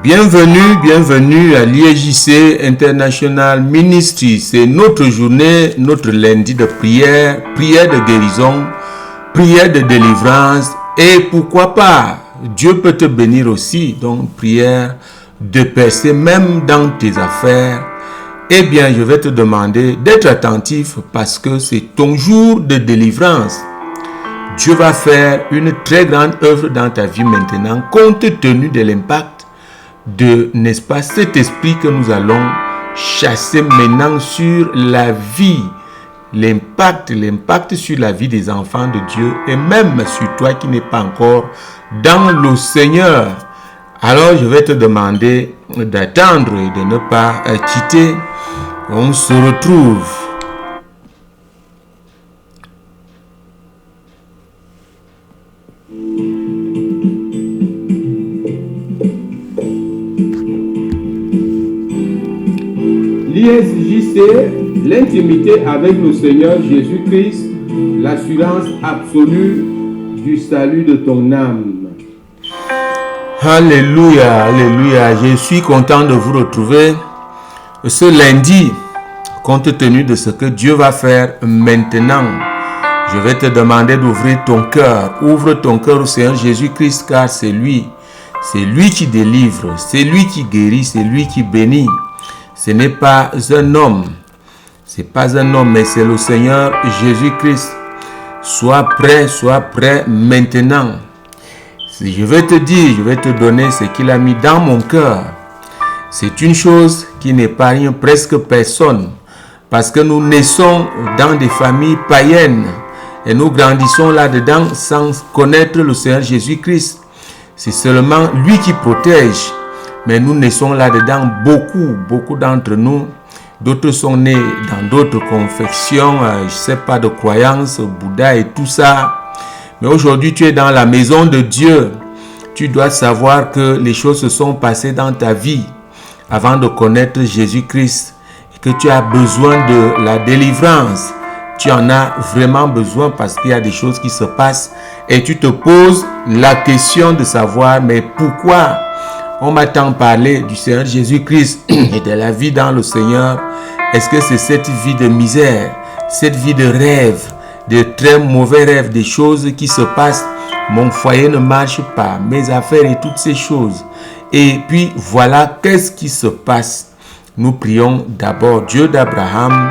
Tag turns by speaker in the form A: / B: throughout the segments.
A: Bienvenue à l'IEJC International Ministry. C'est notre journée, notre lundi de prière, prière de guérison, prière de délivrance et pourquoi pas, Dieu peut te bénir aussi, donc prière de percer même dans tes affaires. Eh bien, je vais te demander d'être attentif parce que c'est ton jour de délivrance. Dieu va faire une très grande œuvre dans ta vie maintenant, compte tenu de l'impact de, n'est-ce pas, cet esprit que nous allons chasser maintenant sur la vie, l'impact sur la vie des enfants de Dieu et même sur toi qui n'es pas encore dans le Seigneur. Alors, je vais te demander d'attendre et de ne pas quitter. On se retrouve. L'ISJC, l'intimité avec le Seigneur Jésus-Christ, l'assurance absolue du salut de ton âme. Alléluia, alléluia. Je suis content de vous retrouver ce lundi, compte tenu de ce que Dieu va faire maintenant. Je vais te demander d'ouvrir ton cœur. Ouvre ton cœur au Seigneur Jésus-Christ, car c'est lui qui délivre, c'est lui qui guérit, c'est lui qui bénit. Ce n'est pas un homme, mais c'est le Seigneur Jésus-Christ. Sois prêt maintenant. Je vais te dire, je vais te donner ce qu'il a mis dans mon cœur. C'est une chose qui n'épargne presque personne, parce que nous naissons dans des familles païennes et nous grandissons là-dedans sans connaître le Seigneur Jésus-Christ. C'est seulement lui qui protège. Mais nous naissons là-dedans, beaucoup d'entre nous. D'autres sont nés dans d'autres confessions, de croyances, Bouddha et tout ça. Mais aujourd'hui, tu es dans la maison de Dieu. Tu dois savoir que les choses se sont passées dans ta vie avant de connaître Jésus-Christ. Et que tu as besoin de la délivrance. Tu en as vraiment besoin parce qu'il y a des choses qui se passent. Et tu te poses la question de savoir, mais pourquoi on m'a tant parlé du Seigneur Jésus-Christ et de la vie dans le Seigneur? Est-ce que c'est cette vie de misère, cette vie de rêve, de très mauvais rêves, des choses qui se passent? Mon foyer ne marche pas, mes affaires et toutes ces choses. Et puis voilà, qu'est-ce qui se passe? Nous prions d'abord Dieu d'Abraham,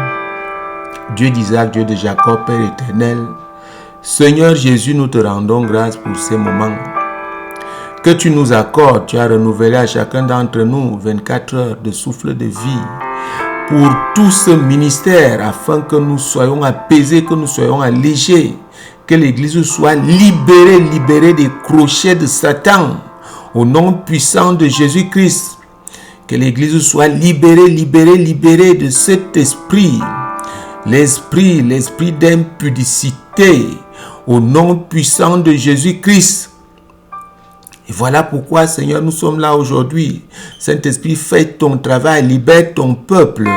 A: Dieu d'Isaac, Dieu de Jacob, Père éternel. Seigneur Jésus, nous te rendons grâce pour ces moments que tu nous accordes. Tu as renouvelé à chacun d'entre nous 24 heures de souffle de vie pour tout ce ministère, afin que nous soyons apaisés, que nous soyons allégés, que l'Église soit libérée des crochets de Satan, au nom puissant de Jésus-Christ. Que l'Église soit libérée de cet esprit, l'esprit d'impudicité, au nom puissant de Jésus-Christ. Et voilà pourquoi, Seigneur, nous sommes là aujourd'hui. Saint-Esprit, fais ton travail, libère ton peuple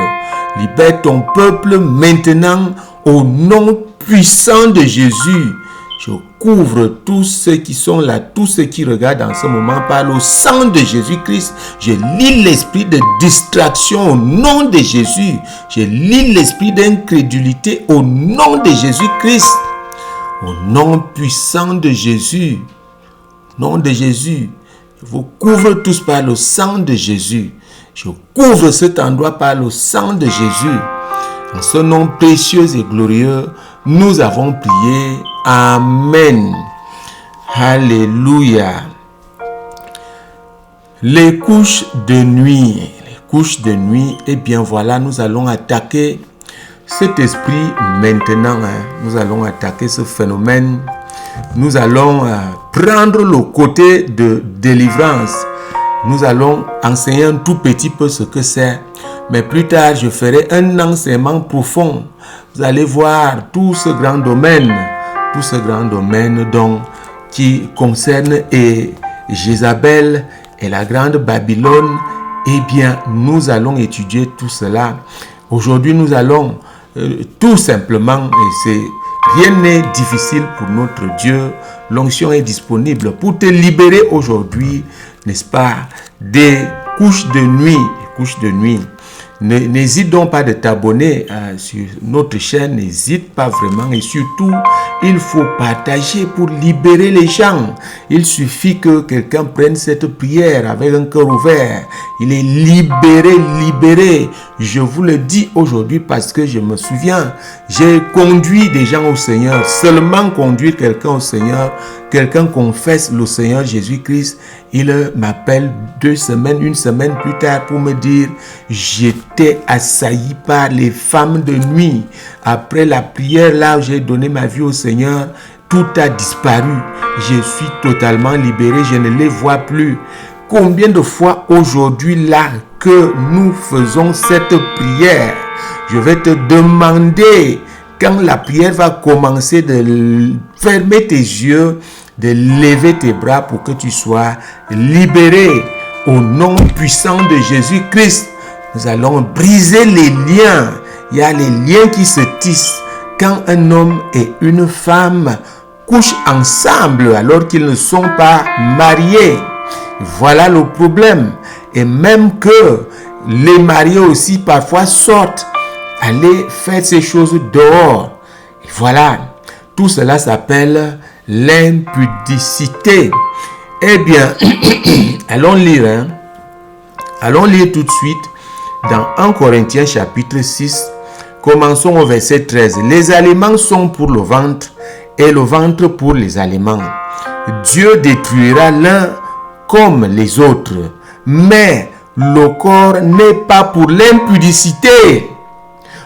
A: maintenant, au nom puissant de Jésus. Je couvre tous ceux qui sont là, tous ceux qui regardent en ce moment par le sang de Jésus-Christ. Je lis l'esprit de distraction au nom de Jésus. Je lis l'esprit d'incrédulité au nom de Jésus-Christ. Au nom puissant de Jésus. Nom de Jésus, je vous couvre tous par le sang de Jésus. Je couvre cet endroit par le sang de Jésus. En ce nom précieux et glorieux, nous avons prié. Amen. Alléluia. Les couches de nuit. Eh bien voilà, nous allons attaquer cet esprit maintenant. Nous allons attaquer ce phénomène. Nous allons prendre le côté de délivrance. Nous allons enseigner un tout petit peu ce que c'est. Mais plus tard, je ferai un enseignement profond. Vous allez voir tout ce grand domaine donc, qui concerne Jézabel et la grande Babylone. Eh bien, nous allons étudier tout cela. Aujourd'hui, nous allons tout simplement, rien n'est difficile pour notre Dieu. L'onction est disponible pour te libérer aujourd'hui, n'est-ce pas, des couches de nuit. N'hésite donc pas de t'abonner sur notre chaîne, n'hésite pas vraiment, et surtout, il faut partager pour libérer les gens. Il suffit que quelqu'un prenne cette prière avec un cœur ouvert. Il est libéré. Je vous le dis aujourd'hui parce que je me souviens, j'ai conduit des gens au Seigneur. Seulement conduire quelqu'un au Seigneur, quelqu'un confesse le Seigneur Jésus-Christ, il m'appelle une semaine plus tard pour me dire, j'étais assailli par les femmes de nuit. Après la prière, là où j'ai donné ma vie au Seigneur, tout a disparu. Je suis totalement libéré, je ne les vois plus. Combien de fois aujourd'hui là que nous faisons cette prière, je vais te demander, quand la prière va commencer, de fermer tes yeux, de lever tes bras pour que tu sois libéré. Au nom puissant de Jésus-Christ, nous allons briser les liens. Il y a les liens qui se tissent quand un homme et une femme couchent ensemble alors qu'ils ne sont pas mariés. Voilà le problème. Et même que les mariés aussi parfois sortent, aller faire ces choses dehors. Et voilà, tout cela s'appelle l'impudicité. Eh bien, allons lire tout de suite dans 1 Corinthiens chapitre 6. Commençons au verset 13. Les aliments sont pour le ventre et le ventre pour les aliments. Dieu détruira l'un comme les autres, mais le corps n'est pas pour l'impudicité.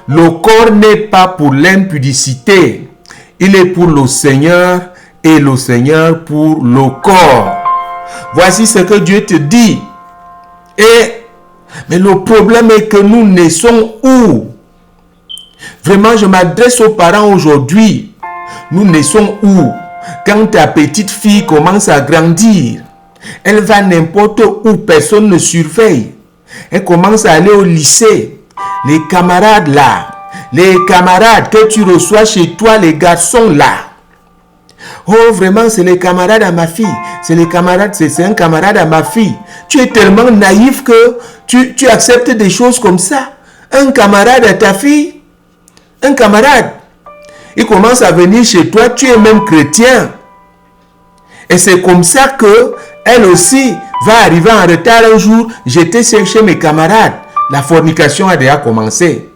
A: Le corps n'est pas pour l'impudicité. Il est pour le Seigneur et le Seigneur pour le corps. Voici ce que Dieu te dit. Mais le problème est que nous naissons où? Vraiment, je m'adresse aux parents aujourd'hui. Nous naissons où? Quand ta petite fille commence à grandir, elle va n'importe où, personne ne surveille. Elle commence à aller au lycée. Les camarades là, les camarades que tu reçois chez toi, les garçons là. Oh, vraiment, c'est les camarades à ma fille. C'est un camarade à ma fille. Tu es tellement naïf que tu acceptes des choses comme ça. Un camarade à ta fille, un camarade, il commence à venir chez toi, tu es même chrétien. Et c'est comme ça que elle aussi va arriver en retard un jour. J'étais chez mes camarades. La fornication a déjà commencé.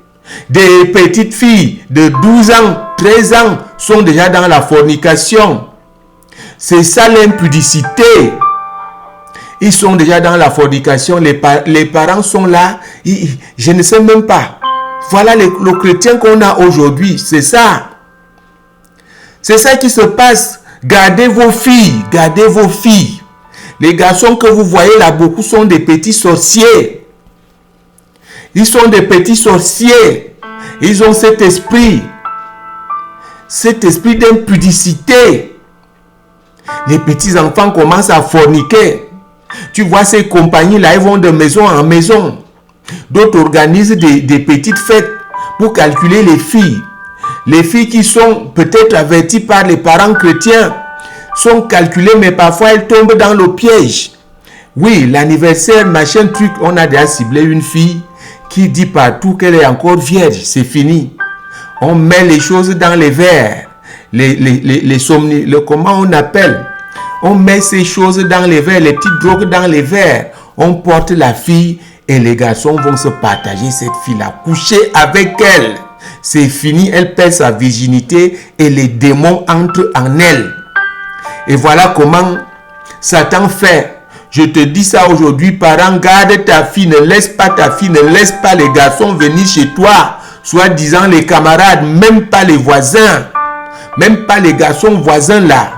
A: Des petites filles de 12 ans, 13 ans sont déjà dans la fornication. C'est ça l'impudicité. Ils sont déjà dans la fornication. Les parents sont là. Je ne sais même pas. Voilà le chrétien qu'on a aujourd'hui. C'est ça. C'est ça qui se passe. Gardez vos filles. Gardez vos filles. Les garçons que vous voyez là, beaucoup sont des petits sorciers. Ils sont des petits sorciers. Ils ont cet esprit d'impudicité. Les petits enfants commencent à forniquer. Tu vois ces compagnies-là, ils vont de maison en maison. D'autres organisent des petites fêtes pour calculer les filles. Les filles qui sont peut-être averties par les parents chrétiens sont calculées, mais parfois elles tombent dans le piège. Oui, l'anniversaire, machin truc, on a déjà ciblé une fille qui dit partout qu'elle est encore vierge. C'est fini. On met les choses dans les verres. Comment on appelle? On met ces choses dans les verres, les petites drogues dans les verres. On porte la fille et les garçons vont se partager cette fille-là, coucher avec elle. C'est fini, elle perd sa virginité et les démons entrent en elle. Et voilà comment Satan fait. Je te dis ça aujourd'hui, parents, garde ta fille, ne laisse pas ta fille, ne laisse pas les garçons venir chez toi, soi-disant les camarades, même pas les voisins, même pas les garçons voisins là.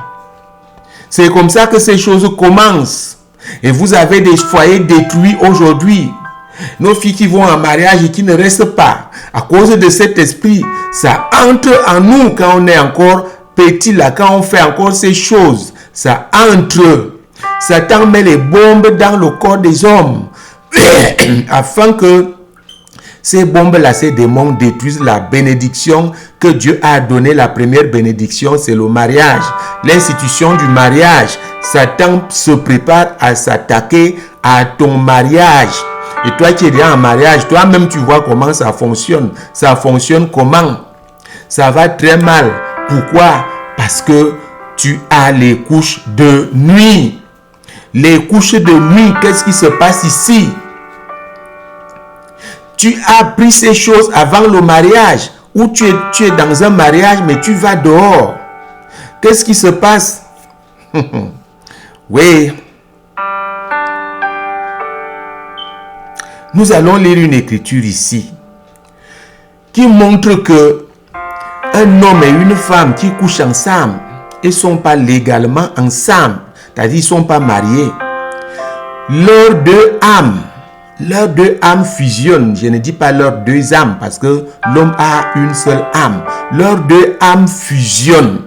A: C'est comme ça que ces choses commencent. Et vous avez des foyers détruits aujourd'hui. Nos filles qui vont en mariage et qui ne restent pas, à cause de cet esprit, ça entre en nous quand on est encore petit là, quand on fait encore ces choses, ça entre. Satan met les bombes dans le corps des hommes afin que Ces bombes-là, ces démons détruisent la bénédiction que Dieu a donnée. La première bénédiction, c'est le mariage. L'institution du mariage. Satan se prépare à s'attaquer à ton mariage. Et toi qui es déjà en mariage, toi-même tu vois comment ça fonctionne. Ça fonctionne comment? Ça va très mal. Pourquoi? Parce que tu as les couches de nuit. Les couches de nuit, qu'est-ce qui se passe ici? Tu as appris ces choses avant le mariage, ou tu es dans un mariage, mais tu vas dehors. Qu'est-ce qui se passe? Oui. Nous allons lire une écriture ici qui montre que un homme et une femme qui couchent ensemble et ne sont pas légalement ensemble, c'est-à-dire ils ne sont pas mariés, leurs deux âmes fusionnent. Je ne dis pas leurs deux âmes parce que l'homme a une seule âme. Leurs deux âmes fusionnent.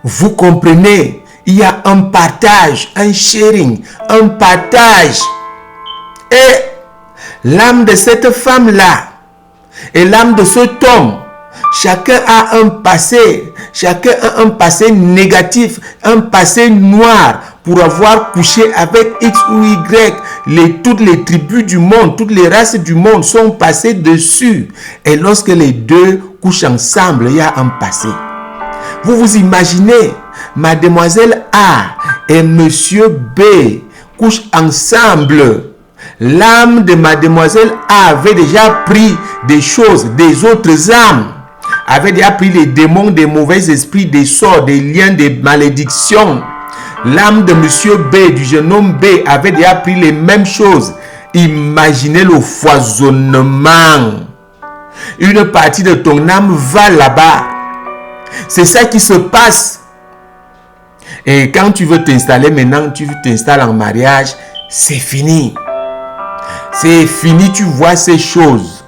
A: Vous comprenez? Il y a un partage, un sharing, un partage. Et l'âme de cette femme-là et l'âme de cet homme, chacun a un passé. Chacun a un passé négatif, un passé noir pour avoir couché avec X ou Y. Toutes les tribus du monde, toutes les races du monde sont passées dessus. Et lorsque les deux couchent ensemble, il y a un passé. Vous vous imaginez, Mademoiselle A et Monsieur B couchent ensemble. L'âme de Mademoiselle A avait déjà pris des choses des autres âmes, avait déjà pris les démons, des mauvais esprits, des sorts, des liens, des malédictions. L'âme de Monsieur B, du jeune homme B, avait déjà pris les mêmes choses. Imaginez le foisonnement. Une partie de ton âme va là-bas. C'est ça qui se passe. Et quand tu veux t'installer maintenant, tu t'installes en mariage, c'est fini. C'est fini, tu vois ces choses.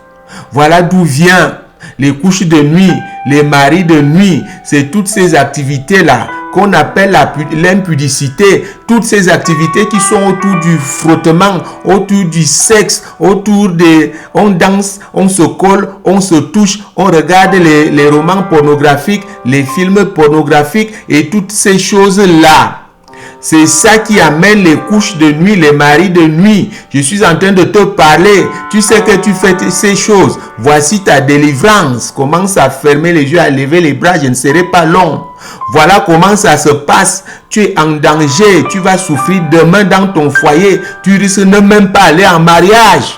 A: Voilà d'où vient les couches de nuit, les maris de nuit. C'est toutes ces activités-là qu'on appelle l'impudicité. Toutes ces activités qui sont autour du frottement, autour du sexe, autour des... On danse, on se colle, on se touche, on regarde les romans pornographiques, les films pornographiques et toutes ces choses-là. C'est ça qui amène les couches de nuit, les maris de nuit. Je suis en train de te parler. Tu sais que tu fais ces choses. Voici ta délivrance. Commence à fermer les yeux, à lever les bras. Je ne serai pas long. Voilà comment ça se passe. Tu es en danger. Tu vas souffrir demain dans ton foyer. Tu risques de même pas aller en mariage.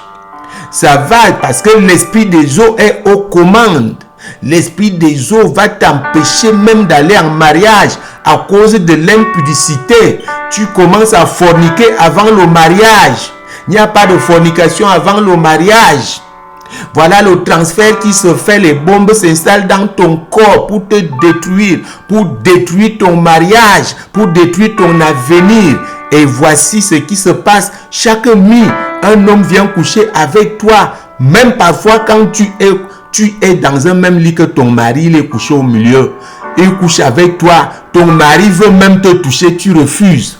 A: Ça va parce que l'esprit des eaux est aux commandes. L'esprit des eaux va t'empêcher même d'aller en mariage à cause de l'impudicité. Tu commences à forniquer avant le mariage. Il n'y a pas de fornication avant le mariage. Voilà le transfert qui se fait. Les bombes s'installent dans ton corps pour te détruire, pour détruire ton mariage, pour détruire ton avenir. Et voici ce qui se passe. Chaque nuit, un homme vient coucher avec toi. Même parfois quand tu es dans un même lit que ton mari, il est couché au milieu. Il couche avec toi. Ton mari veut même te toucher, tu refuses.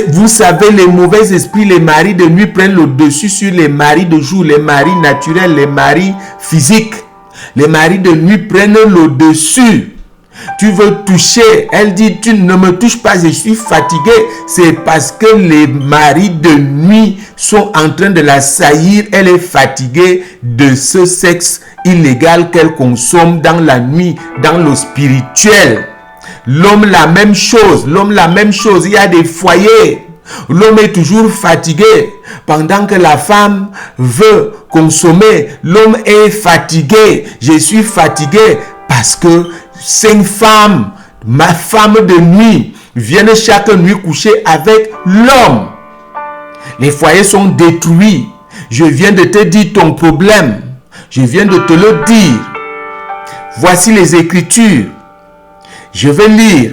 A: Vous savez, les mauvais esprits, les maris de nuit prennent le dessus sur les maris de jour, les maris naturels, les maris physiques. Les maris de nuit prennent le dessus. Tu veux toucher, elle dit, tu ne me touches pas, je suis fatigué. C'est parce que les maris de nuit sont en train de la saillir. Elle est fatiguée de ce sexe illégal qu'elle consomme dans la nuit, dans le spirituel. L'homme, la même chose. L'homme, la même chose. Il y a des foyers. L'homme est toujours fatigué. Pendant que la femme veut consommer, l'homme est fatigué. Je suis fatigué parce que 5 femmes, ma femme de nuit, viennent chaque nuit coucher avec l'homme. Les foyers sont détruits. Je viens de te dire ton problème. Je viens de te le dire. Voici les Écritures. Je vais lire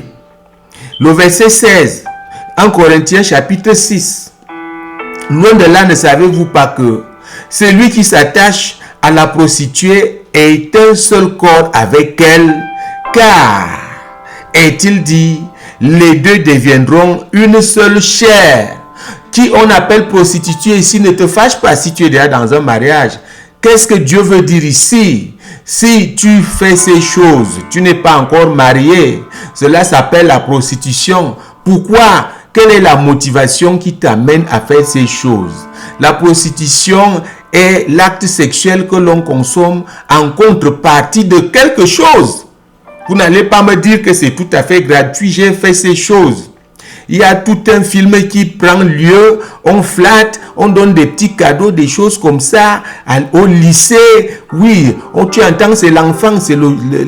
A: le verset 16. 1 Corinthiens chapitre 6. Loin de là, ne savez-vous pas que celui qui s'attache à la prostituée est un seul corps avec elle, car, est-il dit, les deux deviendront une seule chair. Qui on appelle prostituée ici, ne te fâche pas si tu es déjà dans un mariage. Qu'est-ce que Dieu veut dire ici? Si tu fais ces choses, tu n'es pas encore marié. Cela s'appelle la prostitution. Pourquoi? Quelle est la motivation qui t'amène à faire ces choses? La prostitution est l'acte sexuel que l'on consomme en contrepartie de quelque chose. Vous n'allez pas me dire que c'est tout à fait gratuit. J'ai fait ces choses. Il y a tout un film qui prend lieu, on flatte, on donne des petits cadeaux, des choses comme ça au lycée. Oui, tu entends, c'est l'enfant,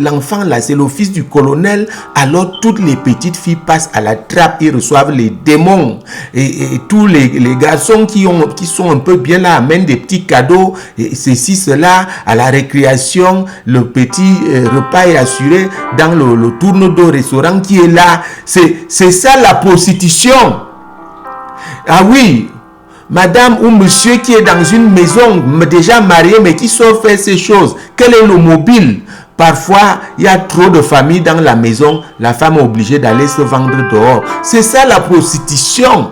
A: l'enfant là, c'est le fils du colonel. Alors toutes les petites filles passent à la trappe, ils reçoivent les démons. Et tous les garçons qui sont un peu bien là amènent des petits cadeaux, et ceci, cela, à la récréation, le petit repas est assuré dans le tourne-dos restaurant qui est là. C'est ça la prostitution. Ah oui, madame ou monsieur qui est dans une maison déjà mariée mais qui sort faire ces choses, quel est le mobile? Parfois, il y a trop de familles dans la maison, la femme est obligée d'aller se vendre dehors. C'est ça la prostitution.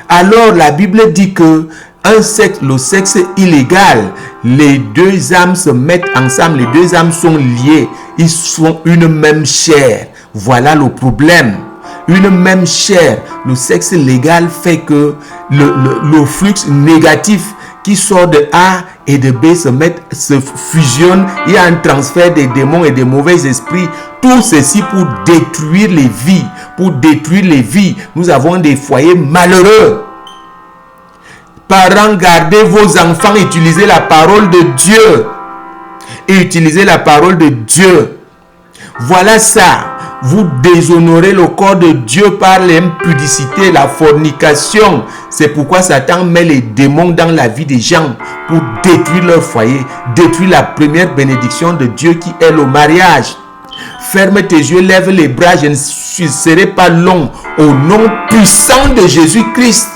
A: Alors la Bible dit que le sexe illégal, les deux âmes se mettent ensemble, les deux âmes sont liées, ils sont une même chair. Voilà le problème. Une même chair. Le sexe légal fait que le flux négatif qui sort de A et de B se fusionne. Il y a un transfert des démons et des mauvais esprits. Tout ceci pour détruire les vies. Pour détruire les vies. Nous avons des foyers malheureux. Parents, gardez vos enfants, utilisez la parole de Dieu. Et utilisez la parole de Dieu. Voilà ça. Vous déshonorez le corps de Dieu par l'impudicité, la fornication. C'est pourquoi Satan met les démons dans la vie des gens pour détruire leur foyer, détruire la première bénédiction de Dieu qui est le mariage. Ferme tes yeux, lève les bras, je ne serai pas long. Au nom puissant de Jésus-Christ.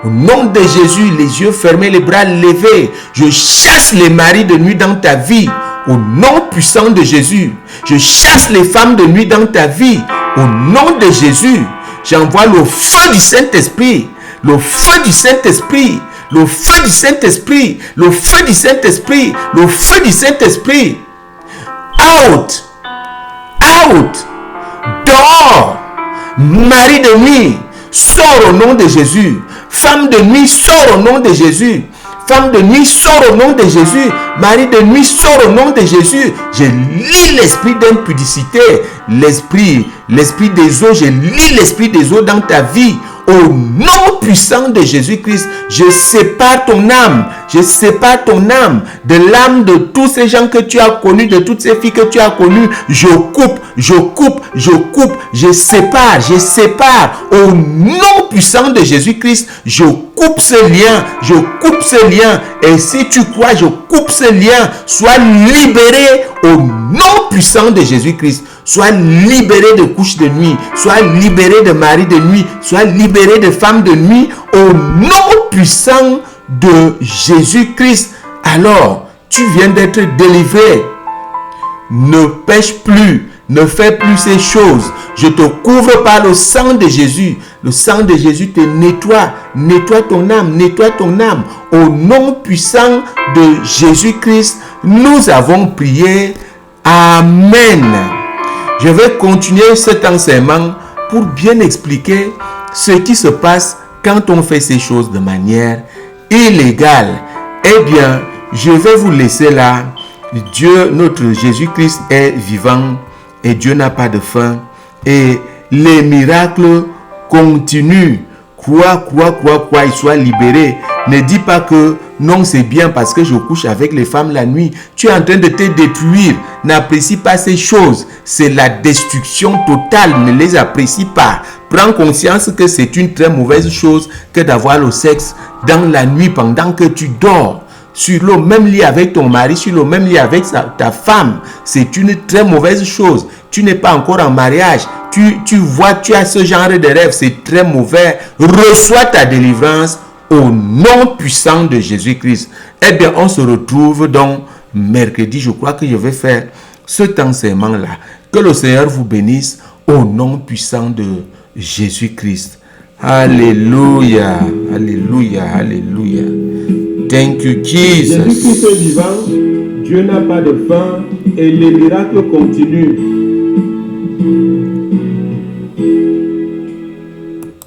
A: Au nom de Jésus, les yeux fermés, les bras levés, je chasse les maris de nuit dans ta vie. Au nom puissant de Jésus, je chasse les femmes de nuit dans ta vie. Au nom de Jésus, j'envoie le feu du Saint-Esprit. Le feu du Saint-Esprit. Le feu du Saint-Esprit. Le feu du Saint-Esprit. Le feu du Saint-Esprit. Out. Out. Dehors. Mari de nuit, sors au nom de Jésus. Femme de nuit, sors au nom de Jésus. Femme de nuit, sors au nom de Jésus. Mari de nuit, sors au nom de Jésus. Je lis l'esprit d'impudicité. L'esprit des eaux. Je lis l'esprit des eaux dans ta vie. Au nom puissant de Jésus-Christ, je sépare ton âme. Je sépare ton âme de l'âme de tous ces gens que tu as connus, de toutes ces filles que tu as connues. Je coupe, je sépare. Au nom puissant de Jésus-Christ, je coupe ce lien. Et si tu crois, je coupe ce lien. Sois libéré au nom puissant de Jésus-Christ. Sois libéré de couches de nuit. Sois libéré de mari de nuit. Sois libéré de femme de nuit. Au nom puissant de Jésus-Christ. Alors, tu viens d'être délivré. Ne pêche plus. Ne fais plus ces choses. Je te couvre par le sang de Jésus. Le sang de Jésus te nettoie. Nettoie ton âme. Au nom puissant de Jésus-Christ, nous avons prié. Amen. Je vais continuer cet enseignement pour bien expliquer ce qui se passe quand on fait ces choses de manière illégale. Eh bien, je vais vous laisser là. Dieu, notre Jésus-Christ est vivant et Dieu n'a pas de fin. Et les miracles continuent. Crois, il soit libéré. Ne dis pas que non, c'est bien parce que je couche avec les femmes la nuit. Tu es en train de te détruire. N'apprécie pas ces choses. C'est la destruction totale. Ne les apprécie pas. Prends conscience que c'est une très mauvaise chose que d'avoir le sexe dans la nuit pendant que tu dors. Sur le même lit avec ton mari, sur le même lit avec ta femme. C'est une très mauvaise chose. Tu n'es pas encore en mariage. Tu vois, tu as ce genre de rêve. C'est très mauvais. Reçois ta délivrance au nom puissant de Jésus-Christ. Eh bien, on se retrouve donc mercredi. Je crois que je vais faire cet enseignement-là. Que le Seigneur vous bénisse au nom puissant de Jésus-Christ. Alléluia, alléluia, alléluia. Thank you,
B: Jésus-Christ est
A: Jesus.
B: vivant, Dieu n'a pas de fin et les miracles continuent.